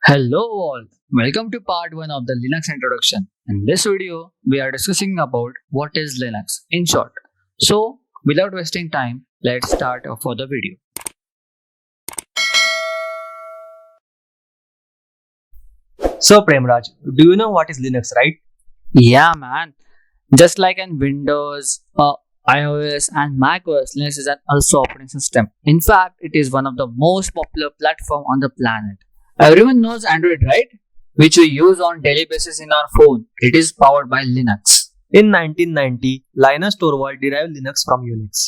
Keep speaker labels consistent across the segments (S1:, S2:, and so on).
S1: Hello all, welcome to part 1 of the Linux introduction. In this video, we are discussing about what is Linux in short. So, without wasting time, let's start for the video.
S2: So, Premraj, do you know what is Linux, right?
S1: Yeah man, just like in Windows, iOS and macOS, Linux is an also operating system. In fact, it is one of the most popular platform on the planet. Everyone knows Android, right? Which we use on daily basis in our phone. It is powered by Linux.
S2: In 1990, Linus Torvald derived Linux from Unix.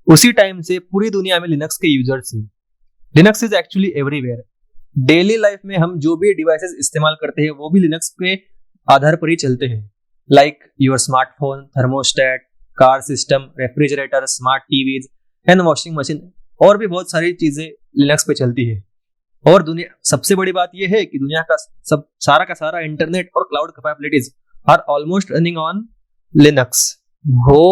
S2: उसी time से पूरी दुनिया में Linux के users हैं. Linux is actually everywhere. Daily life में हम जो भी डिवाइसेस इस्तेमाल करते हैं वो भी लिनक्स के आधार पर ही चलते हैं. Like your smartphone, thermostat, car system, refrigerator, smart TVs and washing machine और भी बहुत सारी चीजें लिनक्स पे चलती है. और दुनिया सबसे बड़ी बात यह है कि दुनिया का का सारा इंटरनेट और cloud capabilities are almost running on Linux.
S1: हो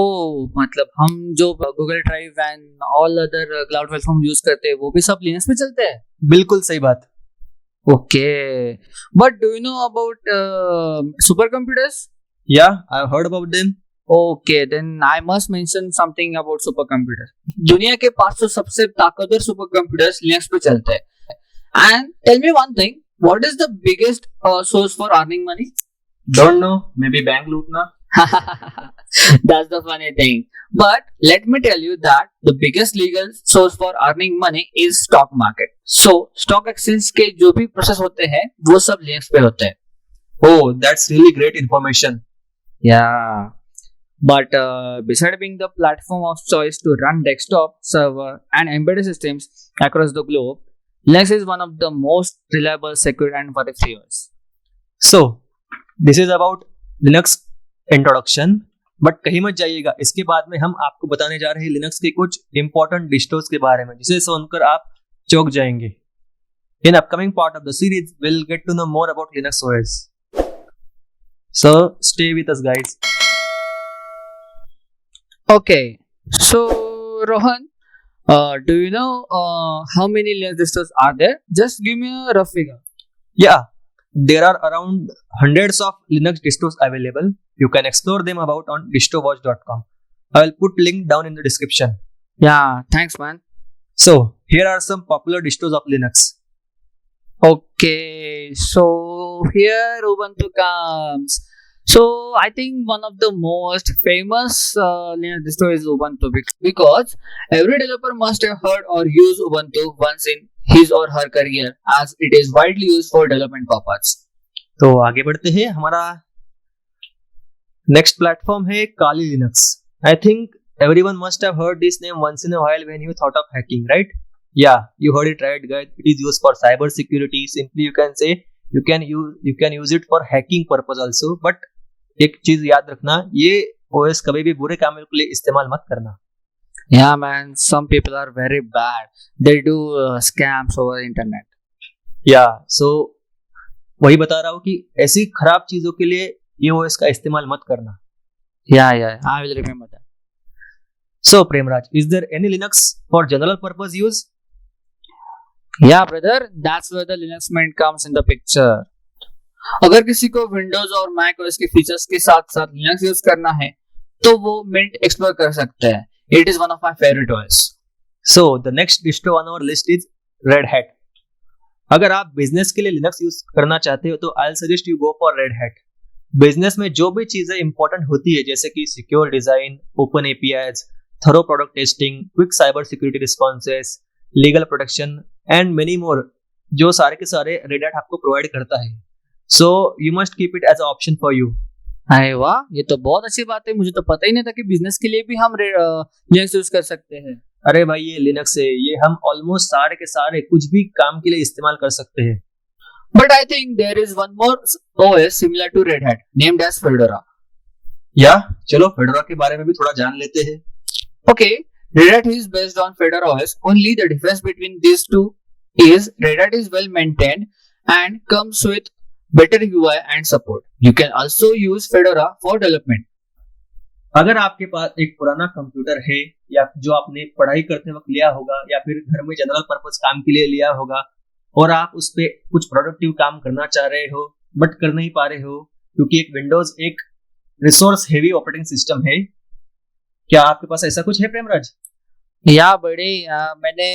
S1: मतलब हम जो Google Drive and all other cloud platform use करते हैं वो भी सब लिनक्स पे चलते हैं.
S2: बिल्कुल सही बात.
S1: Okay, but do you know about supercomputers?
S2: Yeah I have heard about them.
S1: Okay, then I must mention something about supercomputer. दुनिया के 500 सबसे ताकतवर सुपर कंप्यूटर्स लिनक्स पे चलते हैं. And tell me one thing, what is the biggest source for earning money?
S2: Don't know, maybe bank लूटना.
S1: That's the funny thing. But let me tell you that the biggest legal source for earning money is stock market. So stock exchange के जो भी process होते हैं वो सब Linux पे होते हैं.
S2: Oh, that's really great information.
S1: Yeah. But beside being the platform of choice to run desktop, server, and embedded systems across the globe, Linux is one of the most reliable, secure, and worry-free OS.
S2: So, this is about Linux introduction. But कहीं मत जाइएगा, इसके बाद में हम आपको बताने जा रहे हैं लिनक्स के कुछ इंपॉर्टेंट डिस्ट्रोस के बारे में जिसे सुनकर आप चौंक जाएंगे. In upcoming part of the series will get to know more about Linux OS. So stay with us guys.
S1: Okay, so Rohan, do you know how many Linux distros are there? Just give me a rough figure.
S2: Yeah, there are around hundreds of Linux distros available. You can explore them about on distrowatch.com. I will put link down in the description.
S1: Yeah, thanks man.
S2: So, here are some popular distros of Linux.
S1: Okay, so here Ubuntu comes. So I think one of the most famous Linux distro is Ubuntu because every developer must have heard or used Ubuntu once in his or her career as it is widely used for development purpose.
S2: तो आगे बढ़ते हैं. हमारा next platform है Kali Linux. I think everyone must have heard this name once in a while when you thought of hacking, right? या you heard it right guys. It is used for cyber security. Simply you can say you can use it for hacking purpose also. But एक चीज याद रखना, ये OS कभी भी बुरे कामों के लिए इस्तेमाल मत करना.
S1: Yeah man, some people are very bad. They do scams over the internet.
S2: या सो वही बता रहा हूँ कि ऐसी खराब चीजों के लिए ये ओएस का इस्तेमाल मत करना.
S1: Yeah, I will remember that.
S2: So Premraj, is there any Linux for general purpose use?
S1: Yeah brother, that's where the Linux Mint comes in the picture. अगर किसी को Windows और Mac OS के फीचर्स के साथ साथ Linux यूज करना है तो वो Mint एक्सप्लोर कर सकते हैं. It is one of my favorite OS.
S2: So the next distro on our list is RedHat. अगर आप बिजनेस के लिए लिनक्स यूज करना चाहते हो तो I suggest you go for RedHat. Business में जो भी चीजें इंपॉर्टेंट होती है जैसे कि secure design, open APIs, thorough product testing, quick cyber security responses, legal protection and many more, जो सारे के सारे RedHat आपको प्रोवाइड करता है. So you must keep it as a option for you.
S1: अरे वाह, ये तो बहुत अच्छी बात है. मुझे तो पता ही नहीं था कि बिजनेस के लिए भी हम लिनक्स यूज कर सकते हैं.
S2: अरे भाई, ये लिनक्स है, ये हम ऑलमोस्ट सारे के सारे कुछ भी काम के लिए इस्तेमाल कर सकते हैं.
S1: But I think there is one more OS similar to Red Hat named as Fedora.
S2: या चलो Fedora के बारे में भी थोड़ा जान लेते हैं.
S1: Okay, Red Hat is based on Fedora OS. Only the difference between these two is Red Hat is well maintained and comes with better UI and support. You can also use Fedora for development.
S2: अगर आपके पास एक पुराना computer है या जो आपने पढ़ाई करते वक्त लिया होगा या फिर घर में जनरल पर्पस काम के लिए लिया होगा और आप उस पे कुछ प्रोडक्टिव काम करना चाह रहे हो बट कर नहीं पा रहे हो क्योंकि एक विंडोज एक रिसोर्स हेवी ऑपरेटिंग सिस्टम है। क्या आपके पास ऐसा कुछ है प्रेमराज?
S1: या बड़े मैंने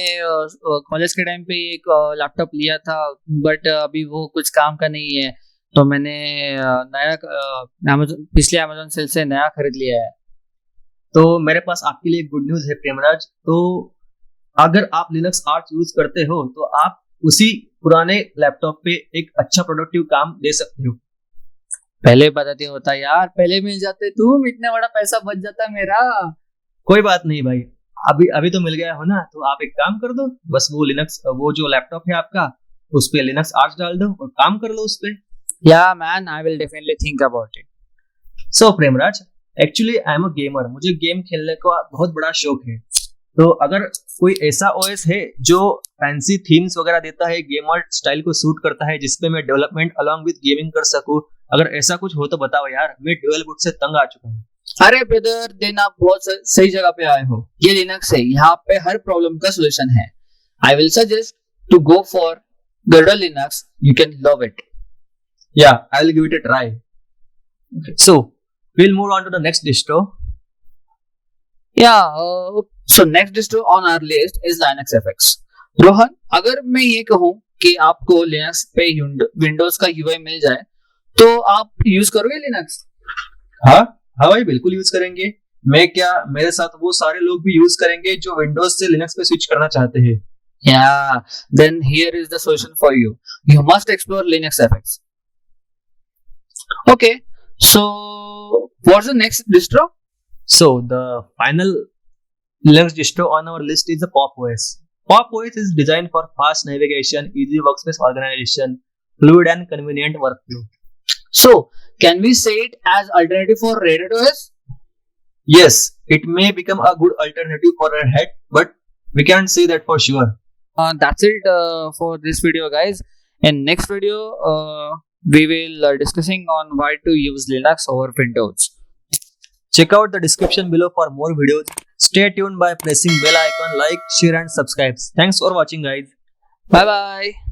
S1: कॉलेज के टाइम पे एक लैपटॉप लिया था, बट अभी वो कुछ काम का नहीं है, तो मैंने नया पिछले अमेजोन सेल से नया खरीद लिया है।
S2: तो मेरे पास आपके लिए गुड न्यूज है प्रेमराज। तो अगर आप लिनक्स आर्च यूज करते हो तो आप उसी पुराने लैपटॉप पे एक अच्छा प्रोडक्टिव काम दे सकते हो।
S1: पहले बताते होता यार, पहले मिल जाते तुम, इतना बड़ा पैसा बच जाता मेरा।
S2: कोई बात नहीं भाई, अभी अभी तो मिल गया हो ना, तो आप एक काम कर दो, बस वो जो लैपटॉप है आपका उस पे लिनक्स आर्च डाल दो और काम कर लो उस पे।
S1: या man, I will definitely think about it.
S2: So Premraj, actually I am a gamer, मुझे गेम खेलने का बहुत बड़ा शौक है। तो अगर कोई ऐसा ओएस है जो फैंसी थीम्स वगैरह देता है, गेमर स्टाइल को सूट करता है, जिसपे मैं डेवलपमेंट अलॉन्ग विद गेमिंग कर सकूं, अगर ऐसा कुछ हो तो बताओ यार, मैं ड्यूअल बूट से तंग आ चुका हूँ।
S1: अरे ब्रदर, देन आप बहुत सही जगह पे आए हो। ये लिनक्स है, यहाँ पे हर प्रॉब्लम का सॉल्यूशन है। I will suggest to go for Garuda Linux. You can love it.
S2: Yeah, I'll give it a try. Okay. So we'll move on to the next distro.
S1: Yeah. So next distro on our list is LinuxFx. Rohan, अगर मैं ये कहूँ कि आपको Linux पे Windows का UI मिल जाए तो आप यूज करोगे लिनक्स?
S2: हाँ हाँ भाई, बिल्कुल यूज करेंगे। मैं क्या, मेरे साथ वो सारे लोग भी यूज करेंगे जो विंडोज से लिनक्स पे स्विच करना चाहते हैं।
S1: Yeah, then here is the solution for you. You must explore LinuxFx. Okay, so what's the next distro?
S2: So the final Linux distro on our list is the Pop OS. Pop OS is designed for fast navigation, easy workspace organization, fluid and convenient workflow.
S1: So, can we say it as alternative for RedHat OS?
S2: Yes, it may become a good alternative for RedHat, but we can't say that for sure.
S1: That's it for this video, guys. In next video, we will discussing on why to use Linux over Windows.
S2: Check out the description below for more videos. Stay tuned by pressing bell icon, like, share and subscribe. Thanks for watching, guys.
S1: Bye bye.